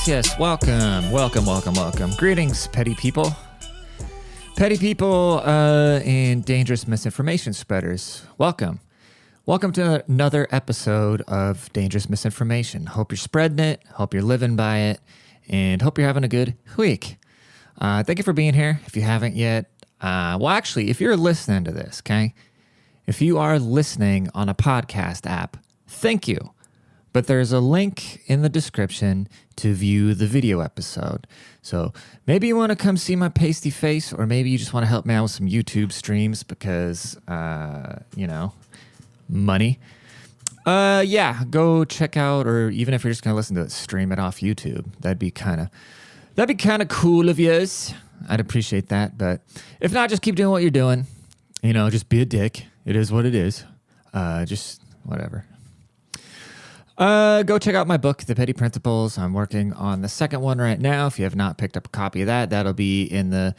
Yes. Welcome. Greetings, petty people. And dangerous misinformation spreaders. Welcome to another episode of Dangerous Misinformation. Hope you're spreading it, hope you're living by it, and hope you're having a good week. Thank you for being here. If you haven't yet, actually, if you're listening to this, okay? If you are listening on a podcast app, thank you. But there's a link in the description to view the video episode. So maybe you want to come see my pasty face, or maybe you just want to help me out with some YouTube streams because, money. Go check out, or even if you're just going to listen to it, stream it off YouTube. That'd be kind of cool of yours. I'd appreciate that. But if not, just keep doing what you're doing. Just be a dick. It is what it is. Just whatever. Go check out my book, The Petty Principles. I'm working on the second one right now. If you have not picked up a copy of that, that'll be in the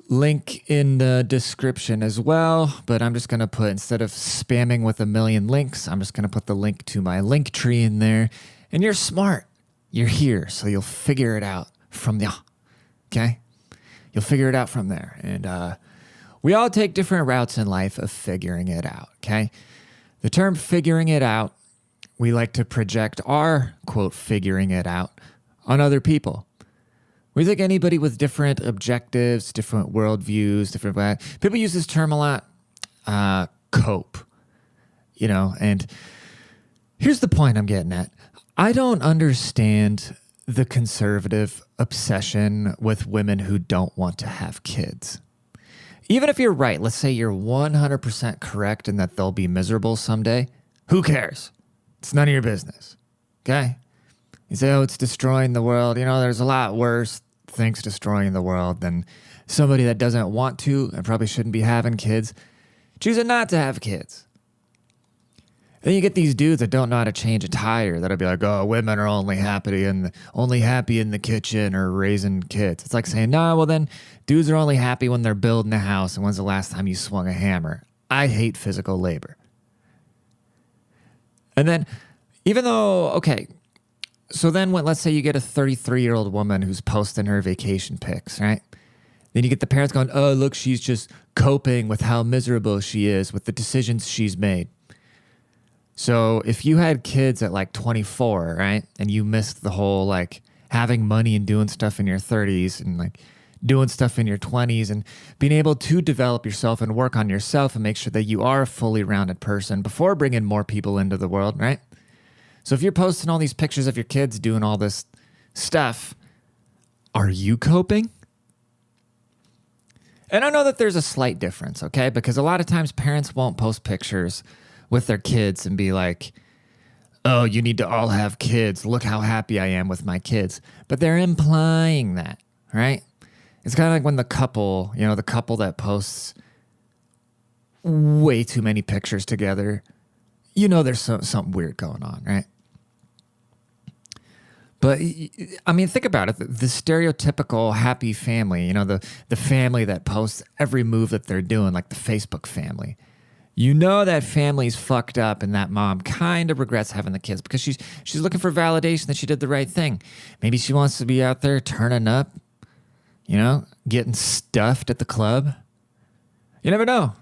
link in the description as well. But I'm just going to put, instead of spamming with a million links, I'm just going to put the link to my link tree in there. And you're smart. You're here, so you'll figure it out from there. Okay? You'll figure it out from there. And we all take different routes in life of figuring it out. Okay? The term figuring it out, we like to project our, quote, figuring it out on other people. We think anybody with different objectives, different worldviews, people use this term a lot, cope, and here's the point I'm getting at. I don't understand the conservative obsession with women who don't want to have kids. Even if you're right, let's say you're 100% correct in that they'll be miserable someday, who cares? It's none of your business, okay? You say, it's destroying the world. There's a lot worse things destroying the world than somebody that doesn't want to and probably shouldn't be having kids, choosing not to have kids. Then you get these dudes that don't know how to change a tire that'll be like, women are only happy in the kitchen or raising kids. It's like saying, then dudes are only happy when they're building a house, and when's the last time you swung a hammer? I hate physical labor. And then, so then let's say you get a 33-year-old woman who's posting her vacation pics, right? Then you get the parents going, look, she's just coping with how miserable she is with the decisions she's made. So if you had kids at like 24, right, and you missed the whole having money and doing stuff in your 30s and doing stuff in your 20s and being able to develop yourself and work on yourself and make sure that you are a fully rounded person before bringing more people into the world, right? So if you're posting all these pictures of your kids doing all this stuff, are you coping? And I know that there's a slight difference, okay? Because a lot of times parents won't post pictures with their kids and be like, you need to all have kids. Look how happy I am with my kids. But they're implying that, right? It's kind of like when the couple that posts way too many pictures together, there's something weird going on, right? But, think about it. The stereotypical happy family, the family that posts every move that they're doing, like the Facebook family. That family's fucked up, and that mom kind of regrets having the kids because she's looking for validation that she did the right thing. Maybe she wants to be out there turning up, getting stuffed at the club. You never know.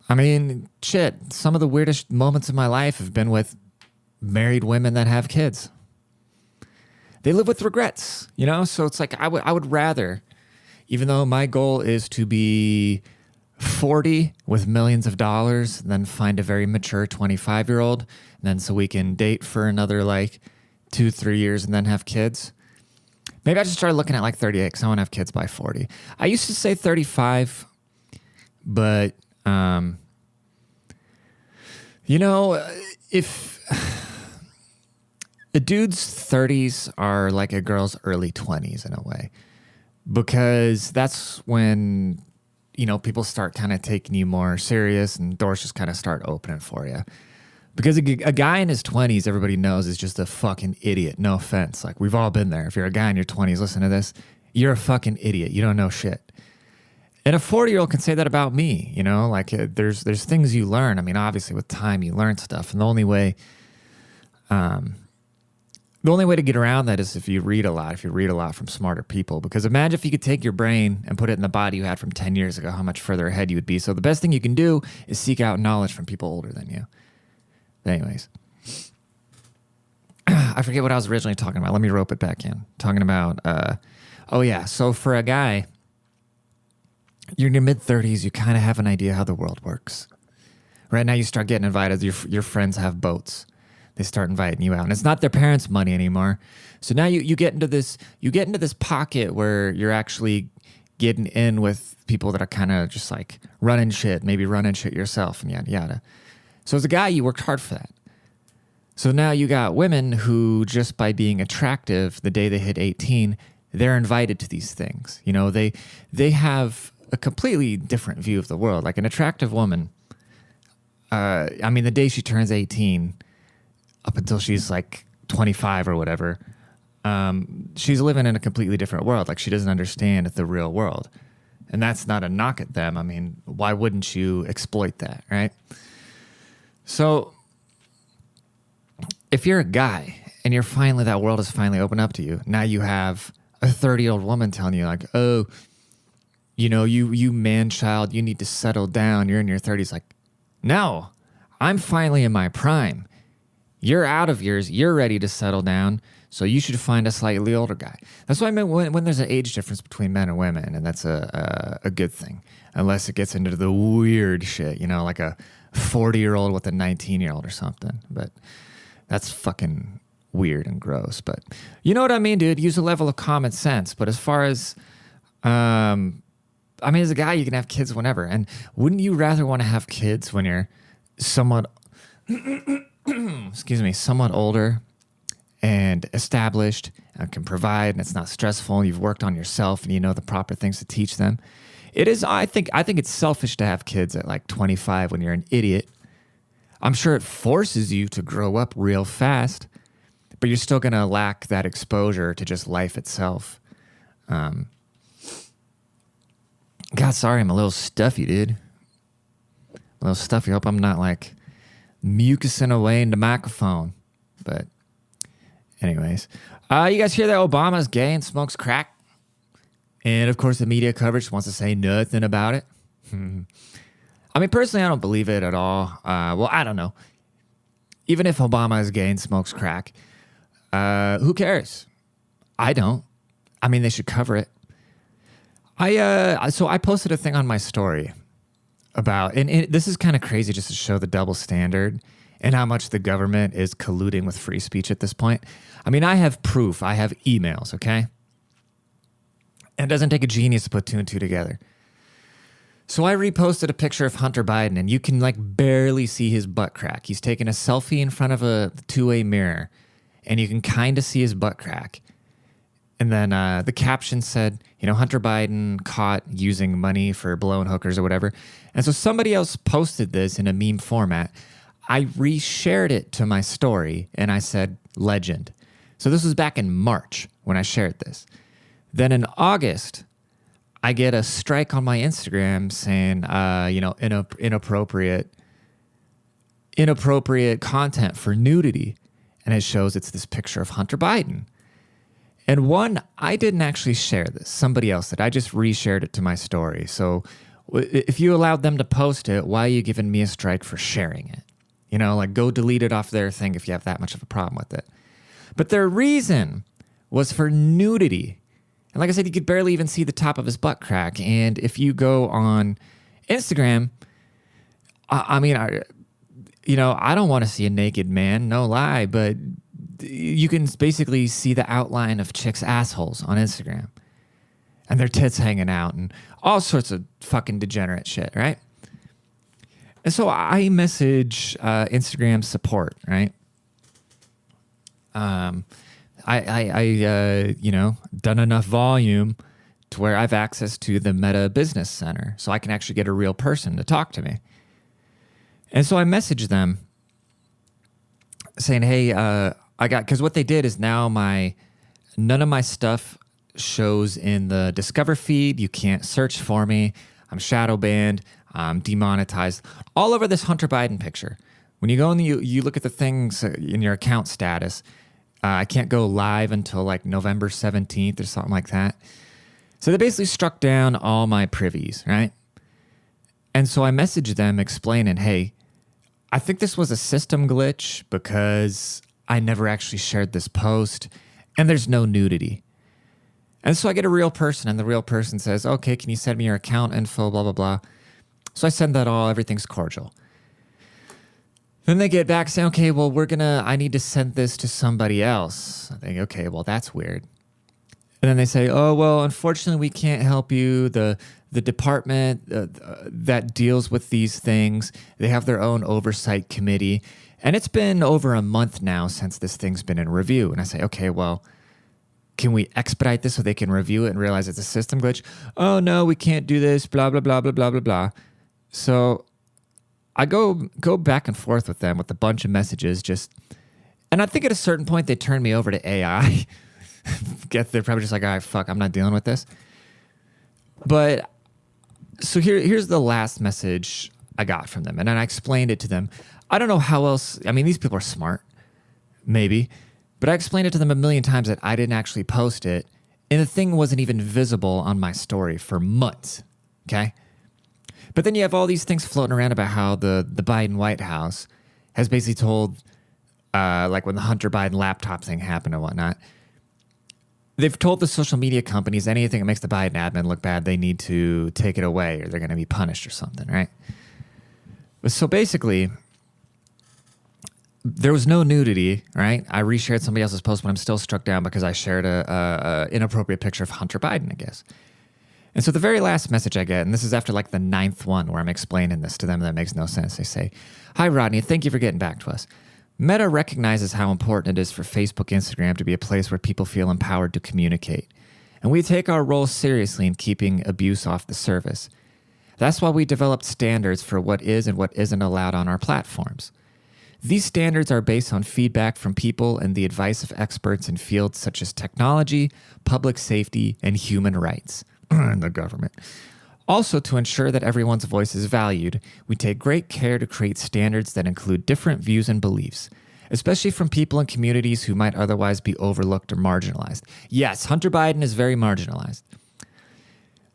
Some of the weirdest moments of my life have been with married women that have kids. They live with regrets, So it's like I would rather, even though my goal is to be 40 with millions of dollars, than find a very mature 25-year-old, and then so we can date for another 2-3 years and then have kids. Maybe I just started looking at 38 because I want to have kids by 40. I used to say 35, but, if a dude's 30s are like a girl's early 20s in a way, because that's when, people start kind of taking you more serious and doors just kind of start opening for you. Because a guy in his 20s, everybody knows, is just a fucking idiot. No offense. We've all been there. If you're a guy in your 20s, listen to this. you're a fucking idiot. You don't know shit. And a 40-year-old can say that about me, you know, like there's things you learn. I mean, obviously with time you learn stuff. And the only way to get around that is if you read a lot from smarter people. Because imagine if you could take your brain and put it in the body you had from 10 years ago, how much further ahead you would be. So the best thing you can do is seek out knowledge from people older than you. But anyways, I forget what I was originally talking about. Let me rope it back in. Talking about, so for a guy, you're in your mid-30s, you kind of have an idea how the world works. Right now you start getting invited. Your friends have boats. They start inviting you out. And it's not their parents' money anymore. So now you get into this pocket where you're actually getting in with people that are kind of just like running shit, maybe running shit yourself and yada yada. So as a guy, you worked hard for that. So now you got women who just by being attractive the day they hit 18, they're invited to these things. You know, they have a completely different view of the world. Like an attractive woman, the day she turns 18, up until she's like 25 or whatever, she's living in a completely different world. Like she doesn't understand the real world. And that's not a knock at them. I mean, why wouldn't you exploit that, right? So if you're a guy and that world is finally opened up to you, now you have a 30-year-old woman telling you like, oh, you know, you man-child, you need to settle down. You're in your 30s. Like, no, I'm finally in my prime. You're out of yours. You're ready to settle down. So you should find a slightly older guy. That's what I meant when there's an age difference between men and women, and that's a good thing, unless it gets into the weird shit, you know, like a 40-year-old with a 19-year-old or something. But that's fucking weird and gross. But you know what I mean, dude? Use a level of common sense. But as far as as a guy, you can have kids whenever. And wouldn't you rather want to have kids when you're somewhat, somewhat older and established and can provide, and it's not stressful, and you've worked on yourself and you know the proper things to teach them? It is, I think it's selfish to have kids at like 25 when you're an idiot. I'm sure it forces you to grow up real fast, but you're still going to lack that exposure to just life itself. God, sorry, I'm a little stuffy, dude. A little stuffy. Hope I'm not like mucusing away in the microphone. But anyways, you guys hear that Obama's gay and smokes crack? And of course, the media coverage wants to say nothing about it. I mean, personally, I don't believe it at all. Well, I don't know. Even if Obama is gay and smokes crack, who cares? I don't. I mean, they should cover it. So I posted a thing on my story about, and this is kind of crazy just to show the double standard and how much the government is colluding with free speech at this point. I mean, I have proof. I have emails, okay? And it doesn't take a genius to put two and two together. So I reposted a picture of Hunter Biden, and you can like barely see his butt crack. He's taking a selfie in front of a two-way mirror, and you can kind of see his butt crack. And then the caption said, you know, Hunter Biden caught using money for blowing hookers or whatever. And so somebody else posted this in a meme format. I reshared it to my story, and I said, legend. So this was back in March when I shared this. Then in August, I get a strike on my Instagram saying, inappropriate content for nudity. And it shows it's this picture of Hunter Biden. And one, I didn't actually share this. Somebody else did. I just reshared it to my story. So if you allowed them to post it, why are you giving me a strike for sharing it? You know, like go delete it off their thing if you have that much of a problem with it. But their reason was for nudity. And like I said, you could barely even see the top of his butt crack. And if you go on Instagram, I don't want to see a naked man, no lie, but you can basically see the outline of chicks' assholes on Instagram and their tits hanging out and all sorts of fucking degenerate shit, right? And so I message Instagram support, right? I done enough volume to where I have access to the Meta Business Center, so I can actually get a real person to talk to me. And so I messaged them saying, hey, because what they did is now none of my stuff shows in the Discover feed. You can't search for me. I'm shadow banned. I'm demonetized. All over this Hunter Biden picture. When you go and you look at the things in your account status, I can't go live until like November 17th or something like that. So they basically struck down all my privies, right? And so I messaged them explaining, hey, I think this was a system glitch because I never actually shared this post and there's no nudity. And so I get a real person and the real person says, okay, can you send me your account info, blah, blah, blah. So I send that all, everything's cordial. Then they get back saying, okay, well, I need to send this to somebody else. I think, okay, well, that's weird. And then they say, oh, well, unfortunately, we can't help you. The department that deals with these things, they have their own oversight committee. And it's been over a month now since this thing's been in review. And I say, okay, well, can we expedite this so they can review it and realize it's a system glitch? Oh, no, we can't do this, blah, blah, blah, blah, blah, blah, blah. So I go back and forth with them with a bunch of messages and I think at a certain point they turned me over to AI. They're probably just like, all right, fuck, I'm not dealing with this. But so here's the last message I got from them. And then I explained it to them. I don't know how else. I mean, these people are smart, maybe. But I explained it to them a million times that I didn't actually post it. And the thing wasn't even visible on my story for months. Okay? But then you have all these things floating around about how the Biden White House has basically told, like when the Hunter Biden laptop thing happened and whatnot, they've told the social media companies anything that makes the Biden admin look bad, they need to take it away or they're going to be punished or something, right? So basically, there was no nudity, right? I reshared somebody else's post, but I'm still struck down because I shared a inappropriate picture of Hunter Biden, I guess. And so the very last message I get, and this is after like the 9th one where I'm explaining this to them that makes no sense. They say, hi, Rodney, thank you for getting back to us. Meta recognizes how important it is for Facebook, Instagram to be a place where people feel empowered to communicate. And we take our role seriously in keeping abuse off the service. That's why we developed standards for what is and what isn't allowed on our platforms. These standards are based on feedback from people and the advice of experts in fields such as technology, public safety, and human rights, and the government. Also, to ensure that everyone's voice is valued, we take great care to create standards that include different views and beliefs, especially from people in communities who might otherwise be overlooked or marginalized. Yes, Hunter Biden is very marginalized.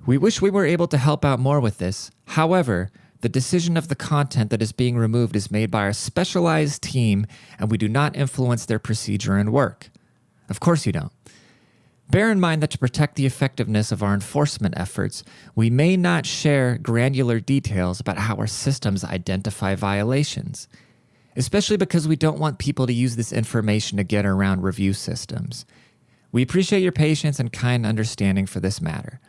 We wish we were able to help out more with this. However, the decision of the content that is being removed is made by our specialized team, and we do not influence their procedure and work. Of course you don't. Bear in mind that to protect the effectiveness of our enforcement efforts, we may not share granular details about how our systems identify violations, especially because we don't want people to use this information to get around review systems. We appreciate your patience and kind understanding for this matter.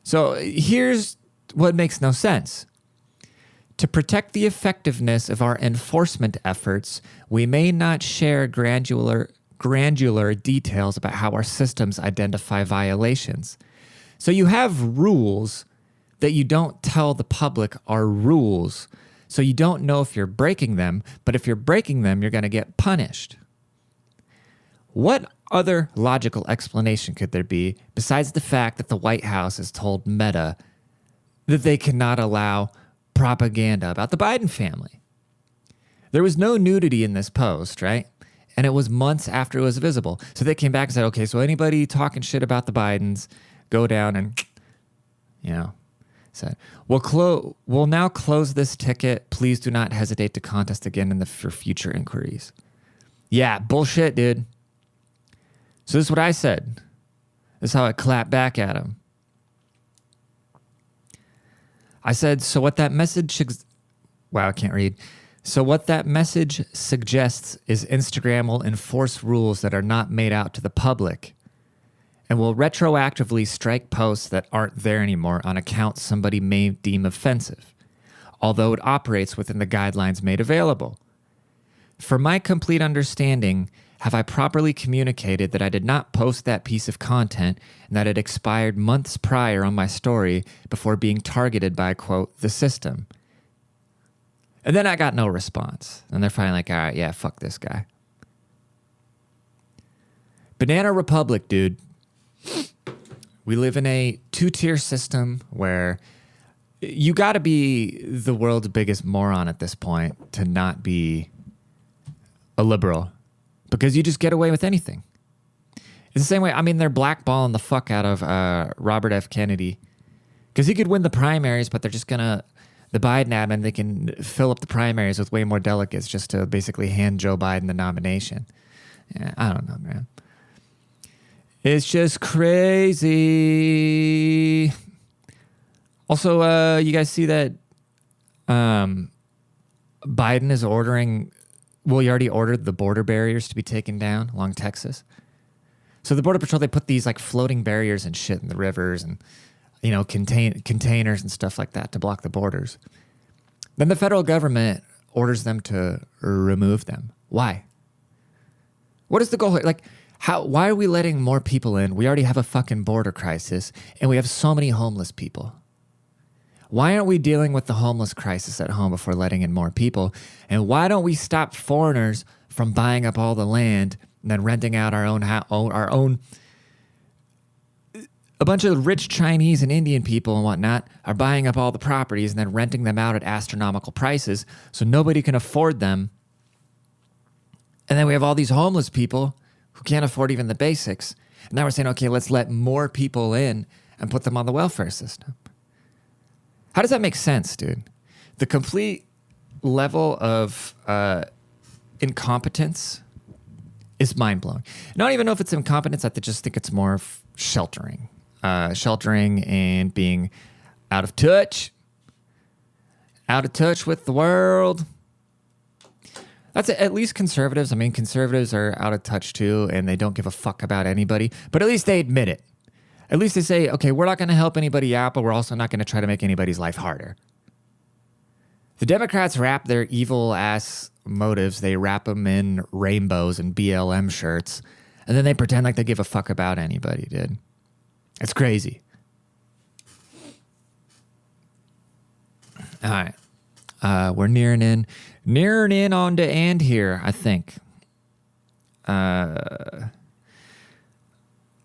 So here's what makes no sense. To protect the effectiveness of our enforcement efforts, we may not share granular details about how our systems identify violations. So you have rules that you don't tell the public are rules. So you don't know if you're breaking them, but if you're breaking them, you're going to get punished. What other logical explanation could there be besides the fact that the White House has told Meta that they cannot allow propaganda about the Biden family? There was no nudity in this post, right? And it was months after it was visible. So they came back and said, okay, so anybody talking shit about the Bidens, go down and, said, we'll now close this ticket. Please do not hesitate to contest again for future inquiries. Yeah, bullshit, dude. So this is what I said. This is how I clapped back at him. I said, so what that message... Wow, I can't read. So what that message suggests is Instagram will enforce rules that are not made out to the public and will retroactively strike posts that aren't there anymore on accounts somebody may deem offensive, although it operates within the guidelines made available. For my complete understanding, have I properly communicated that I did not post that piece of content and that it expired months prior on my story before being targeted by, quote, the system? And then I got no response. And they're finally like, all right, yeah, fuck this guy. Banana Republic, dude. We live in a two-tier system where you got to be the world's biggest moron at this point to not be a liberal, because you just get away with anything. It's the same way. I mean, they're blackballing the fuck out of Robert F. Kennedy because he could win the primaries, but they're just gonna the Biden admin. They can fill up the primaries with way more delegates just to basically hand Joe Biden the nomination. Yeah, I don't know, man. It's just crazy. Also, you guys see that Biden is ordering. Well, he already ordered the border barriers to be taken down along Texas. So the Border Patrol, they put these like floating barriers and shit in the rivers and, you know, containers and stuff like that to block the borders. Then the federal government orders them to remove them. Why? What is the goal here? Like, why are we letting more people in? We already have a fucking border crisis and we have so many homeless people. Why aren't we dealing with the homeless crisis at home before letting in more people? And why don't we stop foreigners from buying up all the land and then renting out our own, a bunch of rich Chinese and Indian people and whatnot are buying up all the properties and then renting them out at astronomical prices so nobody can afford them. And then we have all these homeless people who can't afford even the basics. And now we're saying, okay, let's let more people in and put them on the welfare system. How does that make sense, dude? The complete level of incompetence is mind-blowing. I don't even know if it's incompetence. I just think it's more sheltering. Sheltering and being out of touch with the world. That's at least conservatives. I mean, conservatives are out of touch too, and they don't give a fuck about anybody. But at least they admit it. At least they say, okay, we're not going to help anybody out, but we're also not going to try to make anybody's life harder. The Democrats wrap their evil ass motives. They wrap them in rainbows and BLM shirts, and then they pretend like they give a fuck about anybody, dude. It's crazy. All right. We're nearing in on the end here, I think.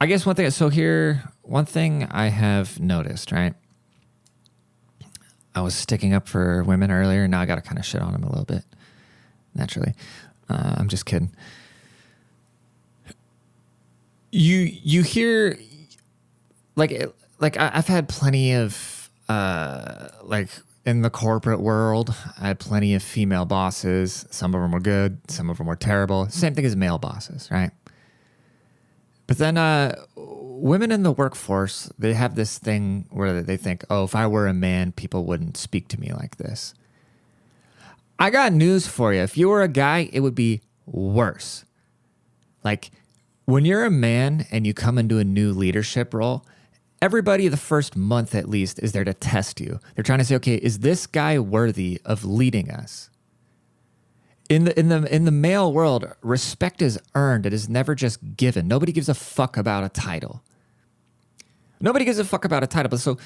I guess one thing I have noticed, right? I was sticking up for women earlier. Now I got to kind of shit on them a little bit, naturally. I'm just kidding. You hear, like I've had plenty of, like in the corporate world, I had plenty of female bosses. Some of them were good. Some of them were terrible. Same thing as male bosses, right? But then women in the workforce, they have this thing where they think, oh, if I were a man, people wouldn't speak to me like this. I got news for you. If you were a guy, it would be worse. Like, when you're a man and you come into a new leadership role, everybody the first month at least is there to test you. They're trying to say, okay, is this guy worthy of leading us? In the male world, respect is earned. It is never just given. Nobody gives a fuck about a title. But so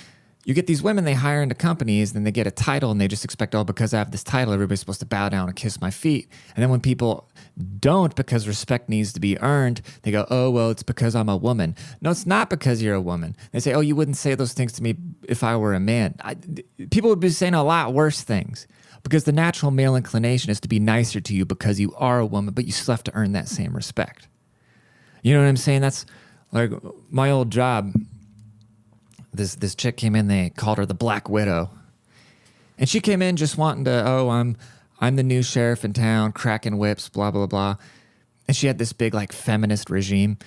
you get these women they hire into companies, then they get a title and they just expect, oh, because I have this title, everybody's supposed to bow down and kiss my feet. And then when people don't, because respect needs to be earned, they go, oh, well, it's because I'm a woman. No, it's not because you're a woman. They say, oh, you wouldn't say those things to me if I were a man. People would be saying a lot worse things. Because the natural male inclination is to be nicer to you because you are a woman, but you still have to earn that same respect. You know what I'm saying? That's like my old job. This chick came in, they called her the Black Widow. And she came in just wanting to, oh, I'm the new sheriff in town, cracking whips, blah, blah, blah. And she had this big like feminist regime.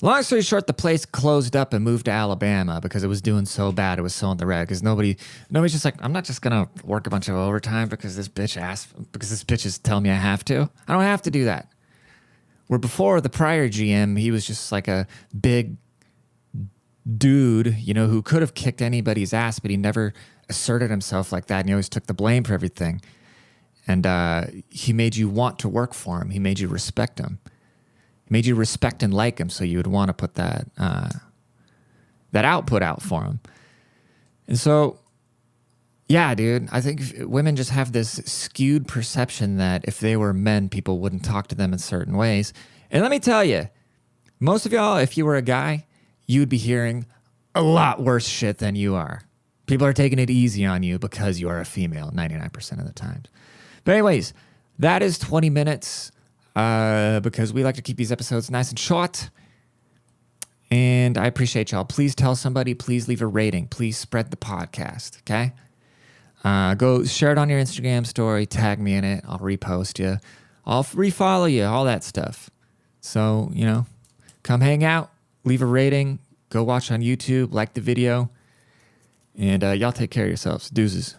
Long story short, the place closed up and moved to Alabama because it was doing so bad. It was so in the red because nobody's just like, I'm not just going to work a bunch of overtime because this bitch is telling me I have to. I don't have to do that. Where before the prior GM, he was just like a big dude, you know, who could have kicked anybody's ass, but he never asserted himself like that. And he always took the blame for everything. And he made you want to work for him. He made you respect him. Made you respect and like him, so you would want to put that output out for him. And so, yeah, dude, I think women just have this skewed perception that if they were men, people wouldn't talk to them in certain ways. And let me tell you, most of y'all, if you were a guy, you'd be hearing a lot worse shit than you are. People are taking it easy on you because you are a female 99% of the time. But anyways, that is 20 minutes because we like to keep these episodes nice and short. And I appreciate y'all. Please tell somebody. Please leave a rating. Please spread the podcast, okay? Go share it on your Instagram story. Tag me in it. I'll repost you. I'll refollow you, all that stuff. So, come hang out. Leave a rating. Go watch on YouTube. Like the video. And y'all take care of yourselves. Deuces.